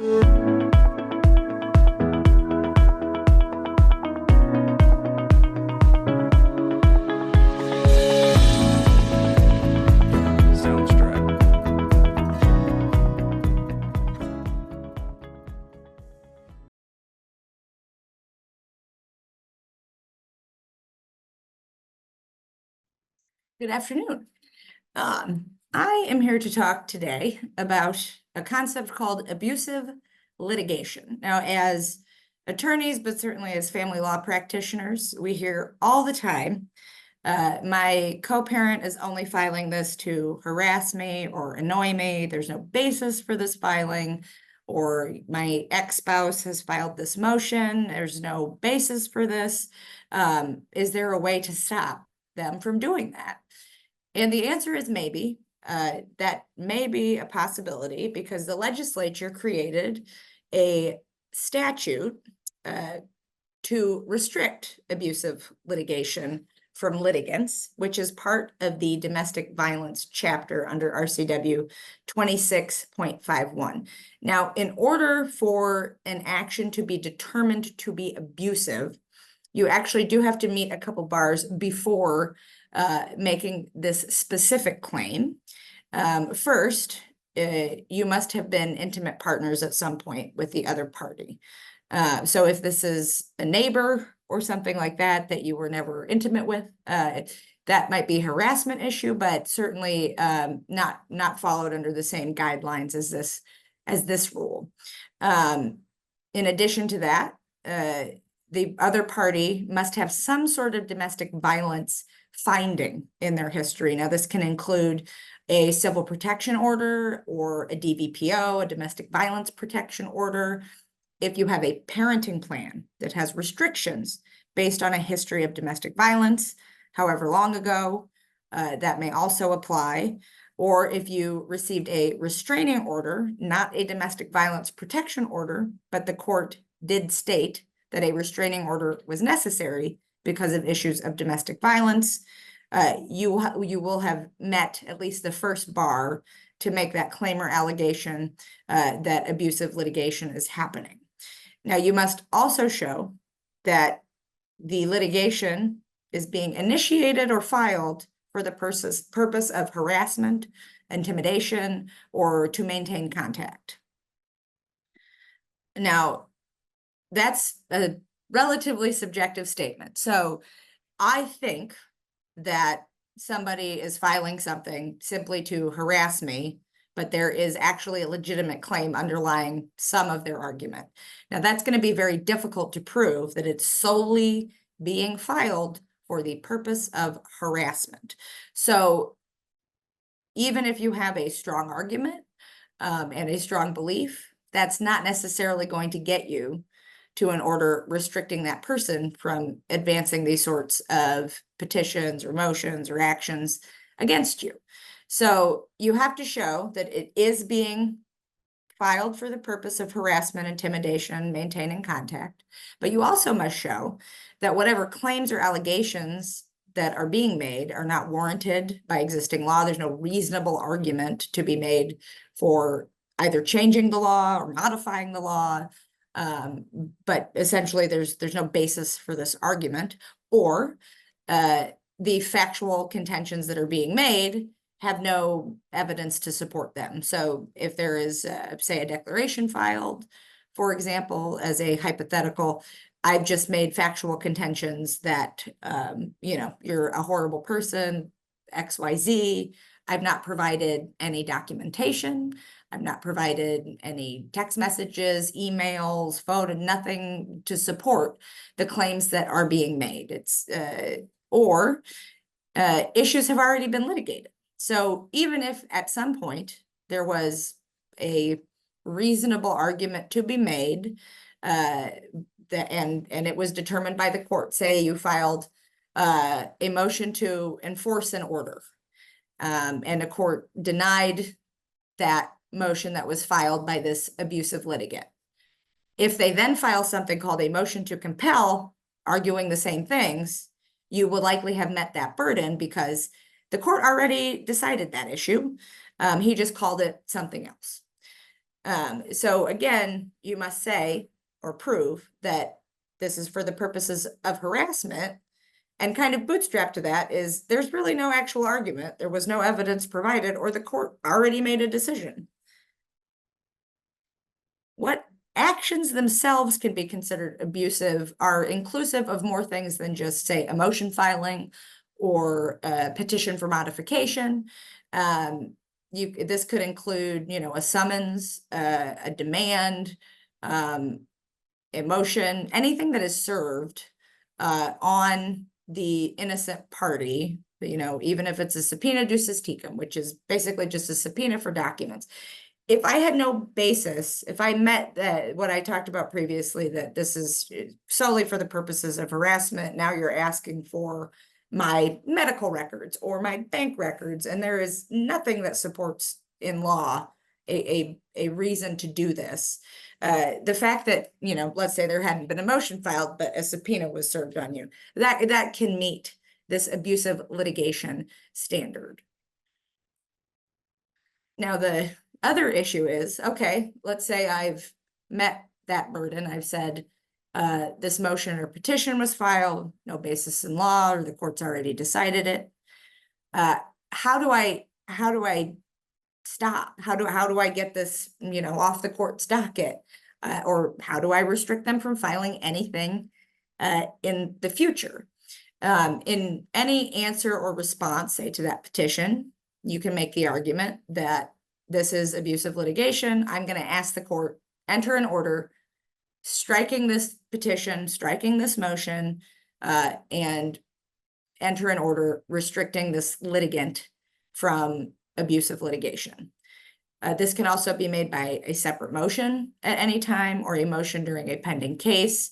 Good afternoon. I am here to talk today about a concept called abusive litigation. Now, as attorneys, but certainly as family law practitioners, we hear all the time, my co-parent is only filing this to harass me or annoy me. There's no basis for this filing. Or my ex-spouse has filed this motion. There's no basis for this. Is there a way to stop them from doing that? And the answer is maybe. That may be a possibility because the legislature created a statute to restrict abusive litigation from litigants, which is part of the domestic violence chapter under RCW 26.51. Now, in order for an action to be determined to be abusive, you actually do have to meet a couple bars before making this specific claim. First, you must have been intimate partners at some point with the other party. So if this is a neighbor or something like that you were never intimate with, that might be a harassment issue, but certainly not followed under the same guidelines as this rule. In addition to that, the other party must have some sort of domestic violence finding in their history. Now, this can include a civil protection order or a DVPO, a domestic violence protection order. If you have a parenting plan that has restrictions based on a history of domestic violence, however long ago, that may also apply. Or if you received a restraining order, not a domestic violence protection order, but the court did state that a restraining order was necessary because of issues of domestic violence, you will have met at least the first bar to make that claim or allegation that abusive litigation is happening. Now, you must also show that the litigation is being initiated or filed for the purpose of harassment, intimidation, or to maintain contact. Now, that's a relatively subjective statement. So I think that somebody is filing something simply to harass me, but there is actually a legitimate claim underlying some of their argument. Now, that's going to be very difficult to prove that it's solely being filed for the purpose of harassment. So even if you have a strong argument and a strong belief, that's not necessarily going to get you to an order restricting that person from advancing these sorts of petitions or motions or actions against you. So you have to show that it is being filed for the purpose of harassment, intimidation, maintaining contact, but you also must show that whatever claims or allegations that are being made are not warranted by existing law. There's no reasonable argument to be made for either changing the law or modifying the law. But essentially there's no basis for this argument, or the factual contentions that are being made have no evidence to support them. So if there is, say, a declaration filed, for example, as a hypothetical, I've just made factual contentions that, you're a horrible person, XYZ. I've not provided any documentation. I've not provided any text messages, emails, photo, nothing to support the claims that are being made. It's issues have already been litigated. So even if at some point there was a reasonable argument to be made, and it was determined by the court, say you filed a motion to enforce an order, and the court denied that motion that was filed by this abusive litigant. If they then file something called a motion to compel, arguing the same things, you will likely have met that burden because the court already decided that issue. He just called it something else. So again, you must say or prove that this is for the purposes of harassment. And kind of bootstrap to that is there's really no actual argument. There was no evidence provided, or the court already made a decision. What actions themselves can be considered abusive are inclusive of more things than just, say, a motion filing or a petition for modification. This could include, a summons, a demand, a motion, anything that is served on the innocent party, even if it's a subpoena ducis tecum, which is basically just a subpoena for documents. If I had no basis, if I met what I talked about previously, that this is solely for the purposes of harassment, now you're asking for my medical records or my bank records, and there is nothing that supports in law a reason to do this. The fact that, let's say there hadn't been a motion filed, but a subpoena was served on you, that can meet this abusive litigation standard. Now, the other issue is, okay, let's say I've met that burden. I've said this motion or petition was filed, no basis in law, or the court's already decided it. How do I stop? How do I get this, off the court's docket? Or how do I restrict them from filing anything in the future? In any answer or response, say, to that petition, you can make the argument that this is abusive litigation. I'm going to ask the court, enter an order striking this petition, striking this motion, and enter an order restricting this litigant from abusive litigation. This can also be made by a separate motion at any time or a motion during a pending case.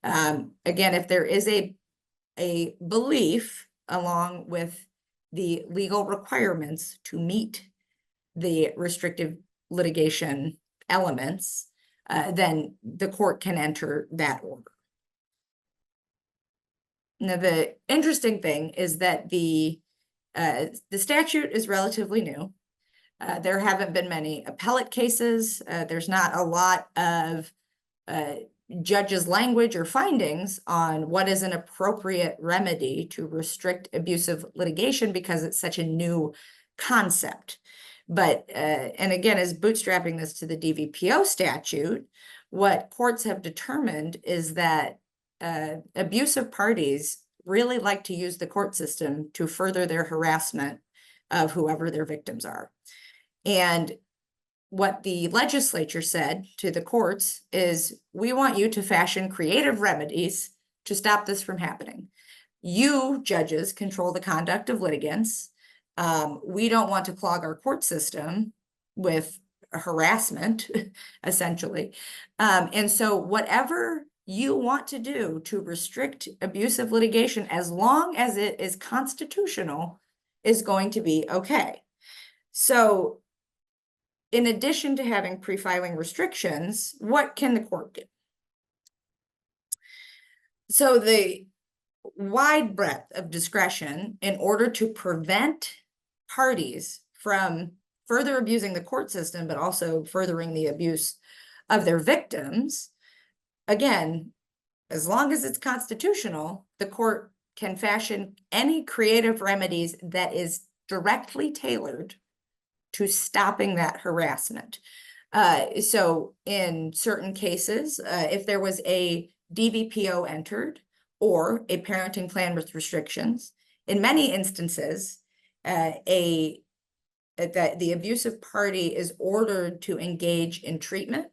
Again, if there is a belief along with the legal requirements to meet the restrictive litigation elements, then the court can enter that order. Now, the interesting thing is that the statute is relatively new. There haven't been many appellate cases. There's not a lot of judges' language or findings on what is an appropriate remedy to restrict abusive litigation because it's such a new concept. But, and again, as bootstrapping this to the DVPO statute, what courts have determined is that abusive parties really like to use the court system to further their harassment of whoever their victims are. And what the legislature said to the courts is, we want you to fashion creative remedies to stop this from happening. You, judges, control the conduct of litigants. We don't want to clog our court system with harassment, essentially. And so whatever you want to do to restrict abusive litigation, as long as it is constitutional, is going to be okay. So in addition to having pre-filing restrictions, what can the court do? So the wide breadth of discretion in order to prevent parties from further abusing the court system, but also furthering the abuse of their victims, again, as long as it's constitutional, the court can fashion any creative remedies that is directly tailored to stopping that harassment. So in certain cases, if there was a DVPO entered or a parenting plan with restrictions, in many instances, the abusive party is ordered to engage in treatment,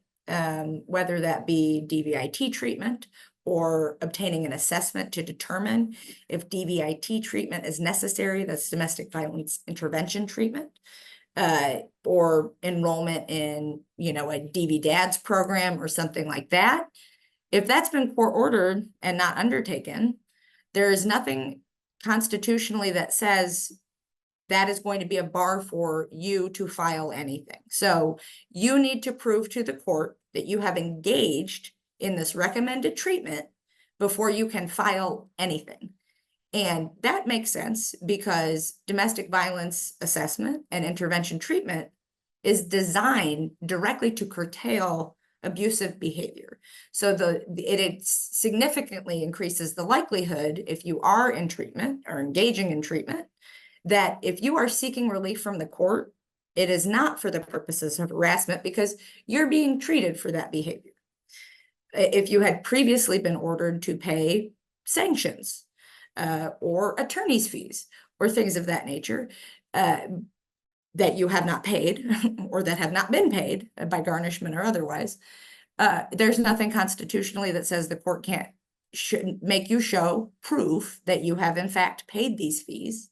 whether that be DVIT treatment or obtaining an assessment to determine if DVIT treatment is necessary. That's domestic violence intervention treatment. Or enrollment in, a DV-DADS program or something like that. If that's been court ordered and not undertaken, there is nothing constitutionally that says that is going to be a bar for you to file anything. So you need to prove to the court that you have engaged in this recommended treatment before you can file anything. And that makes sense because domestic violence assessment and intervention treatment is designed directly to curtail abusive behavior. So it significantly increases the likelihood, if you are in treatment or engaging in treatment, that if you are seeking relief from the court, it is not for the purposes of harassment because you're being treated for that behavior. If you had previously been ordered to pay sanctions or attorney's fees or things of that nature that you have not paid or that have not been paid by garnishment or otherwise, there's nothing constitutionally that says the court shouldn't make you show proof that you have in fact paid these fees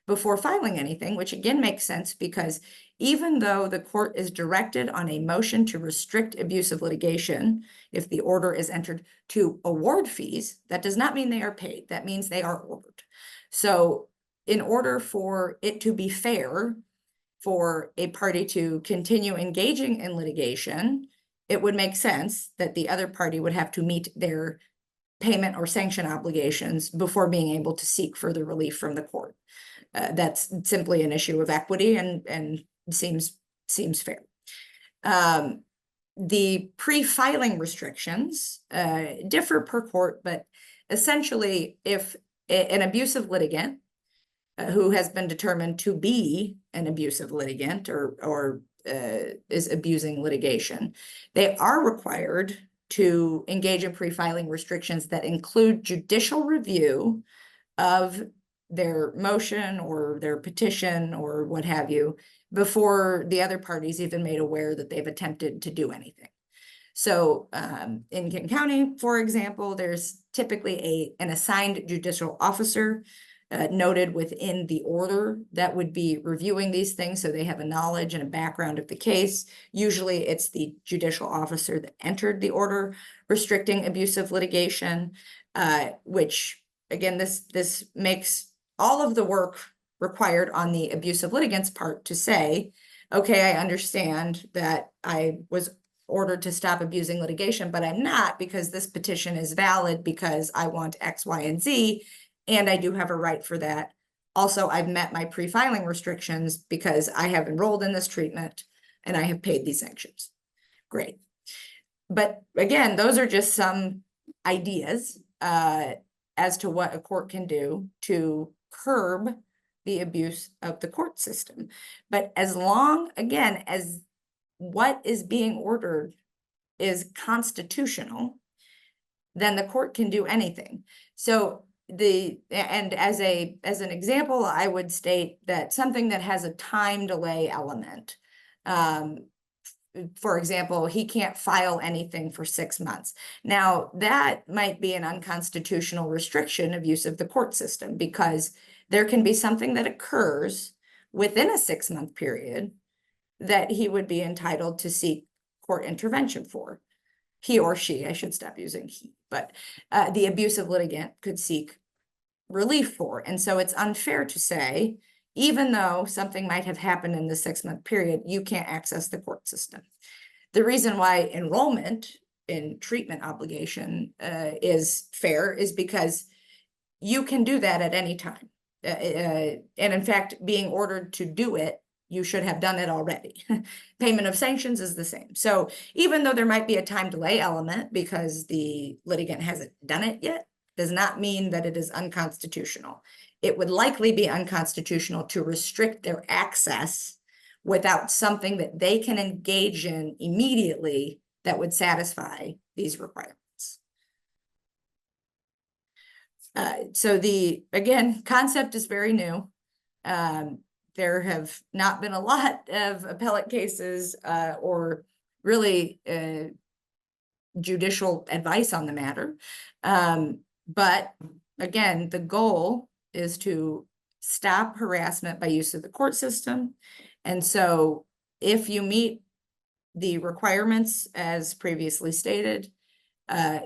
before filing anything, which again makes sense because even though the court is directed on a motion to restrict abusive litigation, if the order is entered to award fees, that does not mean they are paid. That means they are ordered. So in order for it to be fair for a party to continue engaging in litigation, it would make sense that the other party would have to meet their payment or sanction obligations before being able to seek further relief from the court. That's simply an issue of equity and seems fair. The pre-filing restrictions differ per court, but essentially if an abusive litigant who has been determined to be an abusive litigant or is abusing litigation, they are required to engage in pre-filing restrictions that include judicial review of their motion or their petition or what have you before the other parties even made aware that they've attempted to do anything. So in Kent County, for example, there's typically an assigned judicial officer noted within the order that would be reviewing these things, so they have a knowledge and a background of the case. Usually it's the judicial officer that entered the order restricting abusive litigation, which again, this makes all of the work required on the abusive litigant's part to say, okay, I understand that I was ordered to stop abusing litigation, but I'm not because this petition is valid because I want X, Y, and Z, and I do have a right for that. Also, I've met my pre-filing restrictions because I have enrolled in this treatment and I have paid these sanctions. Great. But again, those are just some ideas as to what a court can do to curb the abuse of the court system. But as long, again, as what is being ordered is constitutional, then the court can do anything. So and as an example, I would state that something that has a time delay element, for example, he can't file anything for 6 months. Now, that might be an unconstitutional restriction of use of the court system because there can be something that occurs within a 6-month period that he would be entitled to seek court intervention for. He or she, I should stop using he, but the abusive litigant could seek relief for. And so it's unfair to say, even though something might have happened in the 6-month period, you can't access the court system. The reason why enrollment in treatment obligation is fair is because you can do that at any time. And in fact, being ordered to do it, you should have done it already. Payment of sanctions is the same. So even though there might be a time delay element because the litigant hasn't done it yet, does not mean that it is unconstitutional. It would likely be unconstitutional to restrict their access without something that they can engage in immediately that would satisfy these requirements. So again, concept is very new. There have not been a lot of appellate cases or really judicial advice on the matter. But again, the goal is to stop harassment by use of the court system. And so if you meet the requirements as previously stated,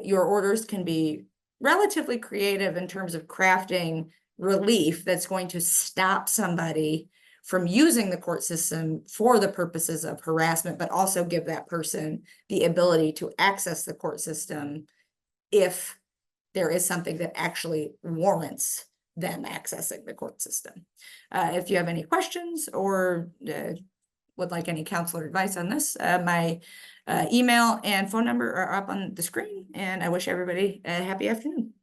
your orders can be relatively creative in terms of crafting relief that's going to stop somebody from using the court system for the purposes of harassment, but also give that person the ability to access the court system if there is something that actually warrants them accessing the court system. If you have any questions or would like any counselor advice on this, my email and phone number are up on the screen, and I wish everybody a happy afternoon.